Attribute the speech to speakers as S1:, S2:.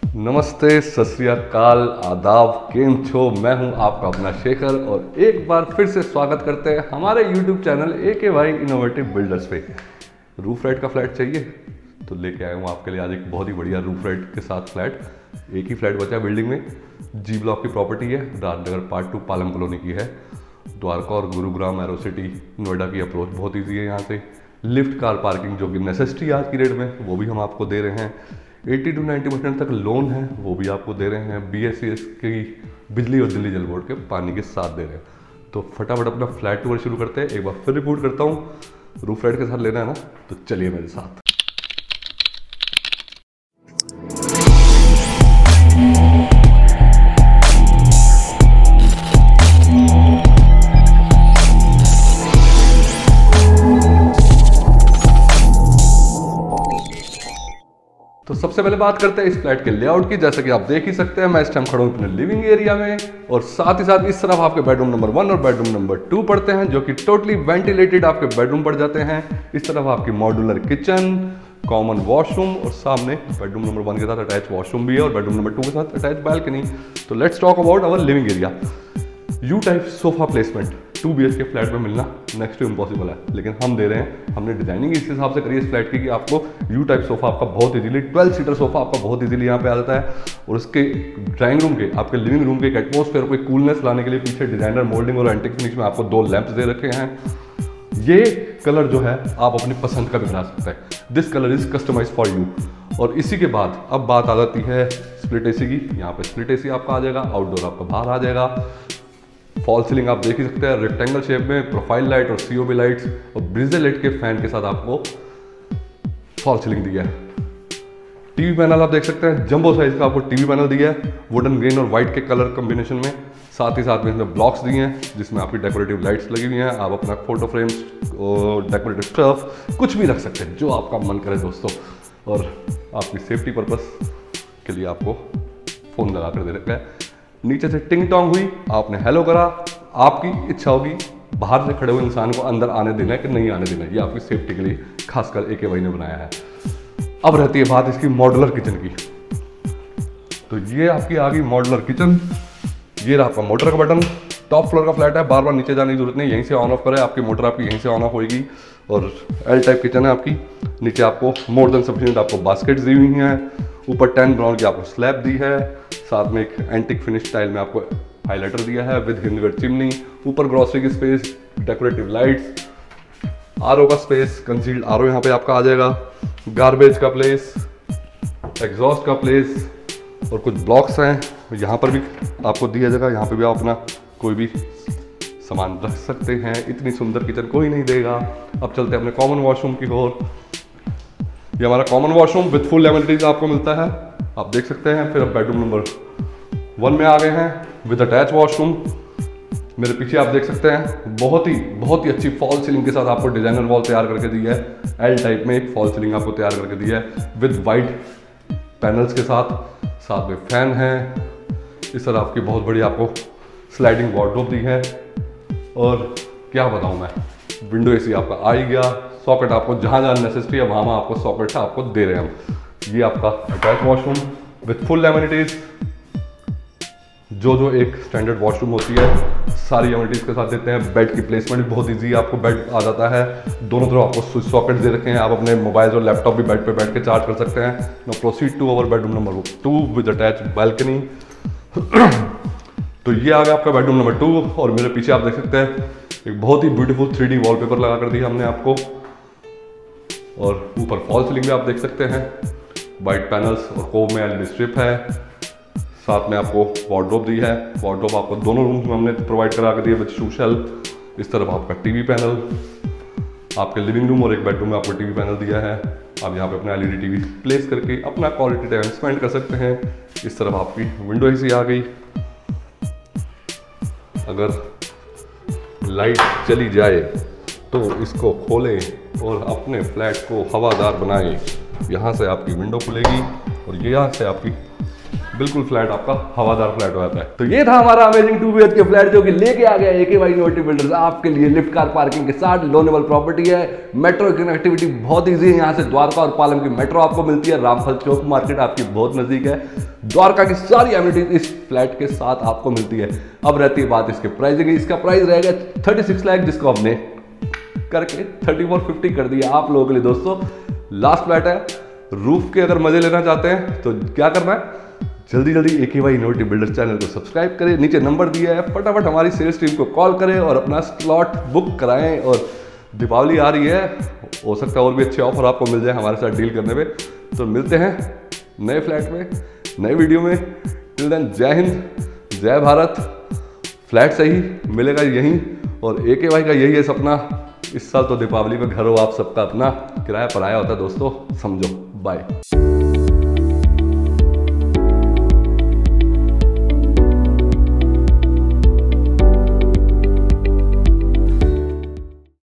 S1: नमस्ते, सत श्री अकाल, आदाब, केम छो। मैं हूं आपका अपना शेखर और एक बार फिर से स्वागत करते हैं हमारे YouTube चैनल AK भाई इनोवेटिव बिल्डर्स पे। रूफ राइट का फ्लैट चाहिए तो लेके आया हूँ आपके लिए आज एक बहुत ही बढ़िया रूफ राइट के साथ फ्लैट। एक ही फ्लैट बचा है बिल्डिंग में, G ब्लॉक की प्रॉपर्टी है, राजनगर पार्ट 2 पालम कॉलोनी की है। द्वारका और गुरुग्राम एरो सिटी नोएडा की अप्रोच बहुत ईजी है यहाँ से। लिफ्ट कार पार्किंग जो कि नेसेसिटी आज की डेट में वो भी हम आपको दे रहे हैं। 80 to 90% तक लोन है वो भी आपको दे रहे हैं। BSES की बिजली और दिल्ली जल बोर्ड के पानी के साथ दे रहे हैं। तो फटाफट अपना फ्लैट टूर शुरू करते हैं। एक बार फिर रिपोर्ट करता हूँ, रूफ राइट के साथ लेना है ना तो चलिए मेरे साथ। तो सबसे पहले बात करते हैं इस फ्लैट के लेआउट की। जैसा कि आप देख ही सकते हैं, मैं इस टाइम खड़ा हूं अपने लिविंग एरिया में और साथ ही साथ इस तरफ आपके बेडरूम नंबर 1 और बेडरूम नंबर 2 पड़ते हैं, जो कि टोटली वेंटिलेटेड आपके बेडरूम पड़ जाते हैं। इस तरफ आपकी मॉड्यूलर किचन, कॉमन वॉशरूम और सामने बेडरूम नंबर 1 के साथ अटैच वॉशरूम भी है और बेडरूम नंबर 2 के साथ अटैच बालकनी। तो let's talk about our living area. You type sofa placement 2 BHK flat में मिलना नेक्स्ट टू इम्पॉसिबल है, लेकिन हम दे रहे हैं। हमने डिजाइनिंग इस हिसाब से करी है इस फ्लैट की कि आपको यू टाइप सोफा आपका बहुत इजीली 12 सीटर सोफा आपका बहुत इजीली यहाँ पे आ जाता है। और उसके ड्राइंग रूम के आपके लिविंग रूम के एक एटमॉस्फेयर को कूलनेस लाने के लिए पीछे डिजाइनर मोल्डिंग और एंटिक फिनिश में आपको 2 लैंप्स दे रखे हैं। ये कलर जो है आप अपनी पसंद का भी बना सकते हैं। This colour is customise for you. और इसी के बाद अब बात आ जाती है स्प्लिट AC की। यहाँ पे स्प्लिट AC आपका आ जाएगा, आउटडोर आपका बाहर आ जाएगा। फॉल सीलिंग आप देख ही सकते हैं, रेक्टेंगल शेप में प्रोफाइल लाइट और COB लाइट्स और ब्रिजे लाइट के फैन के साथ आपको फॉल सीलिंग दिया है। टीवी पैनल आप देख सकते हैं, जंबो साइज का आपको टीवी पैनल दिया है, वुडन ग्रीन और व्हाइट के कलर कॉम्बिनेशन में। साथ ही साथ में इसमें ब्लॉक्स दिए हैं जिसमें आपकी डेकोरेटिव लाइट्स लगी हुई हैं। आप अपना फोटो फ्रेम्स और डेकोरेटिव स्टफ कुछ भी रख सकते हैं जो आपका मन करे दोस्तों। और आपकी सेफ्टी पर्पस के लिए आपको फोन लगा कर दे रखा है। नीचे से टिंग टोंग हुई, आपने हेलो करा, आपकी इच्छा होगी बाहर से खड़े हुए इंसान को अंदर आने देना है कि नहीं आने देना है। ये आपकी सेफ्टी के लिए खासकर AK भाई ने बनाया है। अब रहती है बात इसकी मॉड्यूलर किचन की। तो ये आपकी आ गई मॉड्यूलर किचन। ये रहा आपका मोटर का बटन। टॉप फ्लोर का फ्लैट है, बार बार नीचे जाने की जरूरत नहीं, यहीं से ऑन ऑफ करे आपकी मोटर, आपकी यहीं से ऑन ऑफ होगी। और L टाइप किचन है आपकी। नीचे आपको मोर देन सफिशिएंट आपको बास्केट्स दी हुई हैं। ऊपर 10 ब्राउन की आपको स्लैब दी है, साथ में एक एंटिक फिनिश स्टाइल में आपको हाइलाइटर दिया है विद हिंदवेयर चिमनी। ऊपर ग्रॉसरी की स्पेस, डेकोरेटिव लाइट्स, RO का स्पेस, कंसील्ड RO यहाँ पे आपका आ जाएगा, गार्बेज का प्लेस, एग्जॉस्ट का प्लेस और कुछ ब्लॉक्स हैं यहाँ पर भी आपको दिया जाएगा। यहाँ पे भी आप अपना कोई भी सामान रख सकते हैं। इतनी सुंदर किचन कोई नहीं देगा। अब चलते हैं अपने कॉमन वॉशरूम की ओर। ये हमारा common washroom with full amenities आपको मिलता है, आप देख सकते हैं। फिर अब बेडरूम नंबर 1 में आ गए हैं विद अटैच वॉशरूम। मेरे पीछे आप देख सकते हैं बहुत ही अच्छी फॉल सीलिंग के साथ आपको डिजाइनर वॉल तैयार करके दी है। L टाइप में एक फॉल सीलिंग आपको तैयार करके दी है विद वाइट पैनल्स के साथ में फैन है। इस तरह आपकी बहुत बड़ी आपको स्लाइडिंग वार्डरोब दी है। और क्या बताऊं मैं, विंडो AC आपका आ ही गया। सॉकेट आपको जहाँ नेसेसिटी है वहाँ आपको सॉकेट आपको दे रहे हैं हम। ये आपका attach washroom with full amenities, जो एक स्टैंडर्ड वॉशरूम होती है सारी एमिनिटीज के साथ देते हैं। बेड की प्लेसमेंट भी बहुत इजी है, आपको बेड आ जाता है। दोनों तरफ आपको स्विच सॉकेट दे रखे हैं, आप अपने मोबाइल और लैपटॉप भी बेड पे बैठ के चार्ज कर सकते हैं। Now proceed to our bedroom number 2 with attach balcony. तो ये आ गया आपका बेडरूम नंबर 2 और मेरे पीछे आप देख सकते हैं एक बहुत ही ब्यूटीफुल 3D वॉलपेपर लगा कर दिया हमने आपको। और ऊपर फॉल सीलिंग भी आप देख सकते हैं, वाइट पैनल्स और कोव में LED स्ट्रिप है। साथ में आपको वार्डरोब दी है। वार्डरोब आपको दोनों रूम्स में हमने प्रोवाइड करा कर दिया विद शू शेल्फ। इस तरफ आपका टीवी पैनल, आपके लिविंग रूम और एक बेडरूम में आपको टीवी पैनल दिया है। आप यहाँ पे अपना LED टीवी प्लेस करके अपना क्वालिटी टाइम स्पेंड कर सकते हैं। इस तरफ आपकी विंडो AC आ गई। अगर लाइट चली जाए तो इसको खोलें और अपने फ्लैट को हवादार बनाएं। यहाँ से आपकी विंडो खुलेगी और यहाँ से आपकी बिल्कुल फ्लैट आपका हवादार फ्लैट हो जाता है। तो ये था हमारा अमेजिंग 2 BHK फ्लैट जो कि लेके आ गया AKY इनोवेटिव बिल्डर्स आपके लिए। लिफ्ट कार पार्किंग के साथ लोनेबल प्रॉपर्टी है, मेट्रो कनेक्टिविटी बहुत ईजी है, यहाँ से द्वारका और पालम की मेट्रो आपको मिलती है, रामफल चौक मार्केट आपकी बहुत नजदीक है, द्वारका की सारी एमिनिटीज इस फ्लैट के साथ आपको मिलती है। अब रहती है बात इसके प्राइसिंग, इसका प्राइस रहेगा 36 लाख, जिसको हमने करके 3450 कर दिया आप लोगों के लिए दोस्तों। लास्ट फ्लैट है, रूफ के अगर मजे लेना चाहते हैं तो क्या करना है, जल्दी जल्दी AKY इनोवेटिव बिल्डर्स चैनल को सब्सक्राइब करें, नीचे नंबर दिया है, फटाफट हमारी सेल्स टीम को कॉल करें और अपना स्लॉट बुक कराएं। और दीपावली आ रही है, हो सकता है और भी अच्छे ऑफर आपको मिल जाए हमारे साथ डील करने पे। तो मिलते हैं नए फ्लैट में, नए वीडियो में। टिल देन जय हिंद, जय भारत। फ्लैट सही मिलेगा यहीं, और AKY का यही है सपना, इस साल तो दीपावली में घर हो आप सबका अपना, किराया पराया होता है दोस्तों, समझो। बाय।